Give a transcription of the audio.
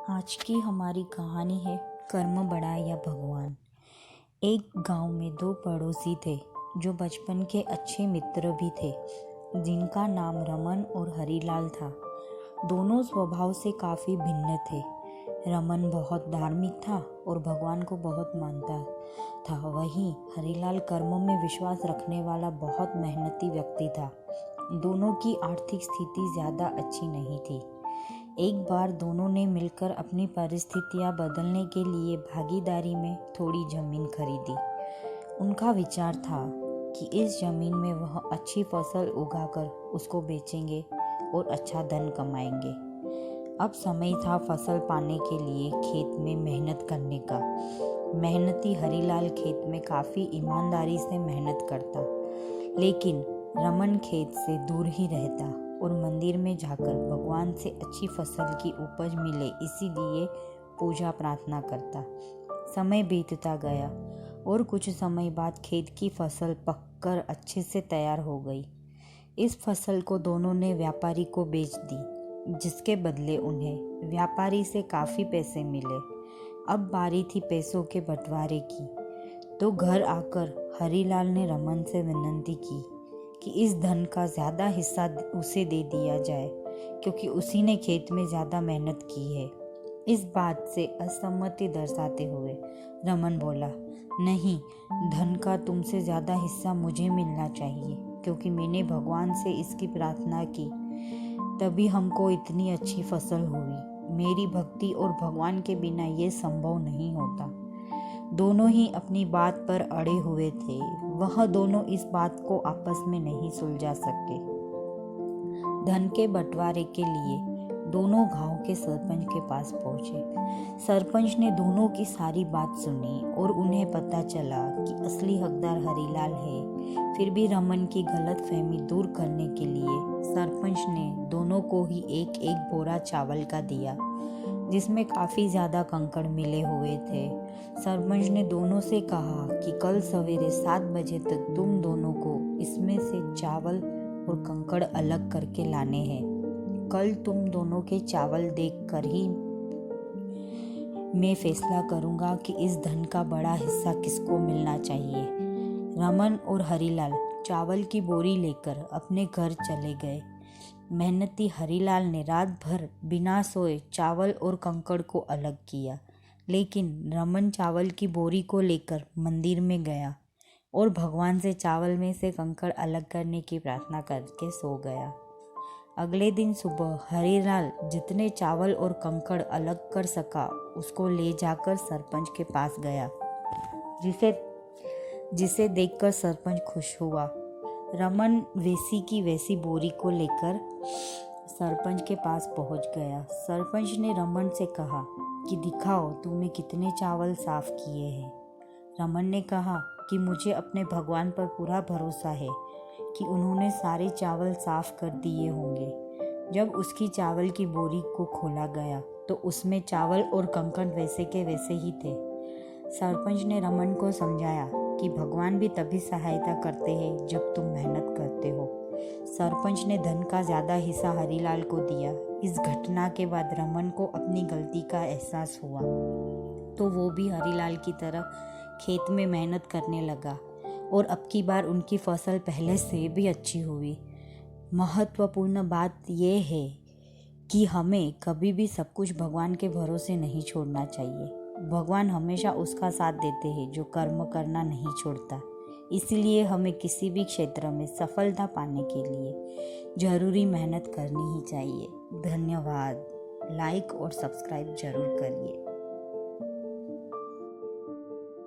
आज की हमारी कहानी है कर्म बड़ा या भगवान। एक गांव में दो पड़ोसी थे जो बचपन के अच्छे मित्र भी थे, जिनका नाम रमन और हरीलाल था। दोनों स्वभाव से काफ़ी भिन्न थे। रमन बहुत धार्मिक था और भगवान को बहुत मानता था। वहीं हरीलाल कर्मों में विश्वास रखने वाला बहुत मेहनती व्यक्ति था। दोनों की आर्थिक स्थिति ज़्यादा अच्छी नहीं थी। एक बार दोनों ने मिलकर अपनी परिस्थितियां बदलने के लिए भागीदारी में थोड़ी जमीन खरीदी। उनका विचार था कि इस जमीन में वह अच्छी फसल उगाकर उसको बेचेंगे और अच्छा धन कमाएंगे। अब समय था फसल पाने के लिए खेत में मेहनत करने का। मेहनती हरीलाल खेत में काफ़ी ईमानदारी से मेहनत करता, लेकिन रमन खेत से दूर ही रहता और मंदिर में जाकर भगवान से अच्छी फसल की उपज मिले इसीलिए पूजा प्रार्थना करता। समय बीतता गया और कुछ समय बाद खेत की फसल पककर अच्छे से तैयार हो गई। इस फसल को दोनों ने व्यापारी को बेच दी, जिसके बदले उन्हें व्यापारी से काफ़ी पैसे मिले। अब बारी थी पैसों के बंटवारे की, तो घर आकर हरीलाल ने रमन से विनती की कि इस धन का ज़्यादा हिस्सा उसे दे दिया जाए, क्योंकि उसी ने खेत में ज़्यादा मेहनत की है। इस बात से असहमति दर्शाते हुए रमन बोला, नहीं, धन का तुमसे ज़्यादा हिस्सा मुझे मिलना चाहिए, क्योंकि मैंने भगवान से इसकी प्रार्थना की, तभी हमको इतनी अच्छी फसल हुई। मेरी भक्ति और भगवान के बिना ये संभव नहीं होता। दोनों ही अपनी बात पर अड़े हुए थे। वह दोनों इस बात को आपस में नहीं सुलझा सके। धन के बंटवारे के लिए दोनों गांव के सरपंच के पास पहुंचे। सरपंच ने दोनों की सारी बात सुनी और उन्हें पता चला कि असली हकदार हरीलाल है। फिर भी रमन की गलतफहमी दूर करने के लिए सरपंच ने दोनों को ही एक एक बोरा चावल का दिया, जिसमें काफ़ी ज़्यादा कंकड़ मिले हुए थे। सरपंच ने दोनों से कहा कि कल सवेरे 7 बजे तक तुम दोनों को इसमें से चावल और कंकड़ अलग करके लाने हैं। कल तुम दोनों के चावल देखकर ही मैं फैसला करूंगा कि इस धन का बड़ा हिस्सा किसको मिलना चाहिए। रमन और हरीलाल चावल की बोरी लेकर अपने घर चले गए। मेहनती हरीलाल ने रात भर बिना सोए चावल और कंकड़ को अलग किया, लेकिन रमन चावल की बोरी को लेकर मंदिर में गया और भगवान से चावल में से कंकड़ अलग करने की प्रार्थना करके सो गया। अगले दिन सुबह हरीलाल जितने चावल और कंकड़ अलग कर सका उसको ले जाकर सरपंच के पास गया, जिसे देखकर सरपंच खुश हुआ। रमन वैसी की वैसी बोरी को लेकर सरपंच के पास पहुंच गया। सरपंच ने रमन से कहा कि दिखाओ तुमने कितने चावल साफ किए हैं। रमन ने कहा कि मुझे अपने भगवान पर पूरा भरोसा है कि उन्होंने सारे चावल साफ कर दिए होंगे। जब उसकी चावल की बोरी को खोला गया तो उसमें चावल और कंकड़ वैसे के वैसे ही थे। सरपंच ने रमन को समझाया कि भगवान भी तभी सहायता करते हैं जब तुम मेहनत करते हो। सरपंच ने धन का ज़्यादा हिस्सा हरीलाल को दिया। इस घटना के बाद रमन को अपनी गलती का एहसास हुआ, तो वो भी हरीलाल की तरह खेत में मेहनत करने लगा और अब की बार उनकी फसल पहले से भी अच्छी हुई। महत्वपूर्ण बात यह है कि हमें कभी भी सब कुछ भगवान के भरोसे नहीं छोड़ना चाहिए। भगवान हमेशा उसका साथ देते हैं जो कर्म करना नहीं छोड़ता। इसलिए हमें किसी भी क्षेत्र में सफलता पाने के लिए जरूरी मेहनत करनी ही चाहिए। धन्यवाद। लाइक और सब्सक्राइब जरूर करिए।